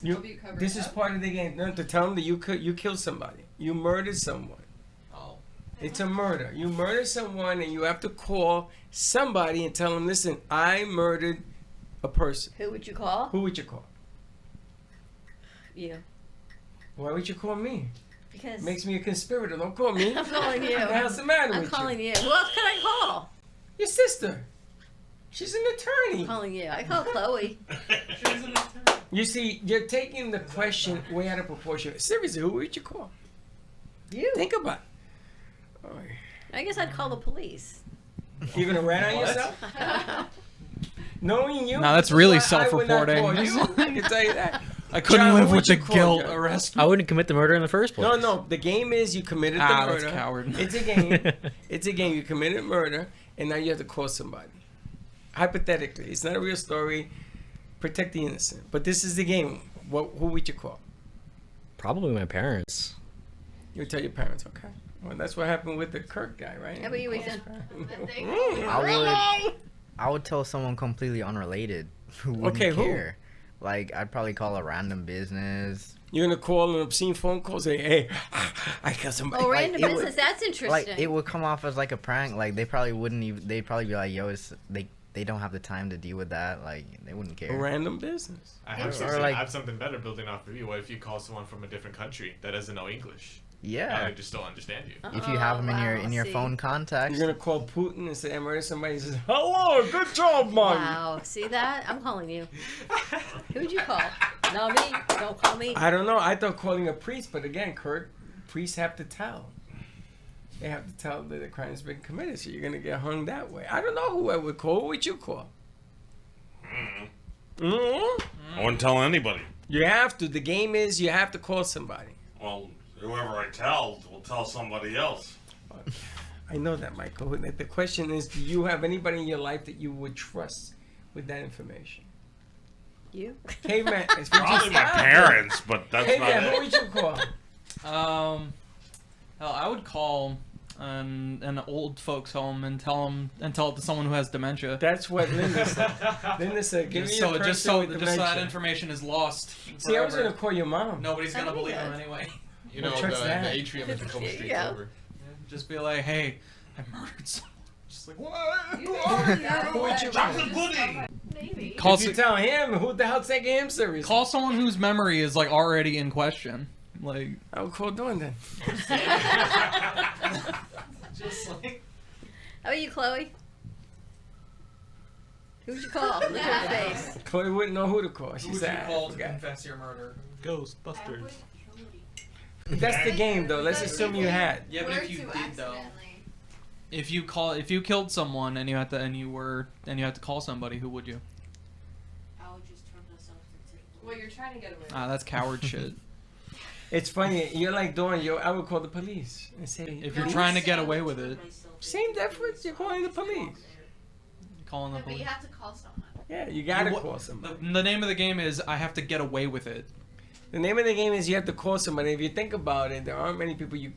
This is part of the game. No, to tell them that you killed somebody. You murdered someone. Oh. It's a murder. You murder someone and you have to call somebody and tell them, listen, I murdered a person. Who would you call? Who would you call? You. Why would you call me? Because... Makes me a conspirator. Don't call me. I'm calling you. What's the matter with you? I'm calling you. Who else can I call? Your sister. She's an attorney. I'm calling you. I call Chloe. She's an attorney. You see, you're taking the question way out of proportion. Seriously, who would you call? You. Think about it. Oh, I guess I'd call the police. you're going to rat on yourself? Knowing you? No, that's really I would not self-reporting. call you. I can tell you that. I couldn't John, live who with would the you call, guilt. John? Arrest I wouldn't commit the murder in the first place. No. The game is you committed the murder. That's coward. It's a game. It's a game. You committed murder, and now you have to call somebody. Hypothetically, it's not a real story. Protect the innocent. But this is the game. Who would you call? Probably my parents. You would tell your parents, okay? Well, that's what happened with the Kirk guy, right? How about you, Ethan? I would tell someone completely unrelated who wouldn't Okay, who? care. Like, I'd probably call a random business. You're gonna call an obscene phone call, say, "Hey, I got somebody." Oh, Like, random it business. would- That's interesting. Like, it would come off as like a prank. Like, they probably wouldn't even. They'd probably be like, "Yo, they don't have the time to deal with that." Like, they wouldn't A care. random business. I have, Or something, like- I have something better building off of you. What if you call someone from a different country that doesn't know English? Yeah. I just don't understand you. If you have them in your see. phone contacts. You're gonna call Putin and say, "I murdered somebody." He says, "Hello, good job, man." Wow. See that? I'm calling you. Who would you call? Not me. Don't call me. I don't know. I thought calling a priest, but again, Kurt, priests have to tell. They have to tell that the crime has been committed, so you're gonna get hung that way. I don't know who I would call. Who would you call? Mm-hmm. I wouldn't tell anybody. You have to. The game is you have to call somebody. Well, whoever I tell will tell somebody else. I know that, Michael. The question is, do you have anybody in your life that you would trust with that information? You? Caveman. Probably my parents, but that's Caveman, not who it. would you call? Hell, I would call an old folks home and tell it to someone who has dementia. That's what Linda said. Linda said, give me a person just so with that dementia. information is lost. See, I was forever. going to call your mom. Nobody's gonna That'd be believe him good. anyway. You Well, know, trust that. the atrium is a couple streets Yeah. over. Just be like, hey, I murdered someone. Just like, what? Who would you call? Chocolate pudding! Maybe. Call, If you tell him, who the hell's taking him seriously? call someone whose memory is like already in question. Like, I would call Dawn then. just like. How about you, Chloe? Who would you call? Look at her face. Chloe wouldn't know who to call. She Who would said, you "I call to forgot." confess your murder? Ghostbusters. That's the game, though. Let's assume you had. Yeah, but Were if you to did though, accidentally. if you killed someone and you had to call somebody, who would you? I would just turn myself into. Well, you're trying to get away. Ah, that's coward shit. It's funny. You're like Dawn. I would call the police and say, If you're trying to get away with it, same difference. You're calling the police. calling the No, but you police. have to call someone. Yeah, you gotta You- call somebody. The name of the game is I have to get away with it. The name of the game is you have to call somebody. If you think about it, there aren't many people you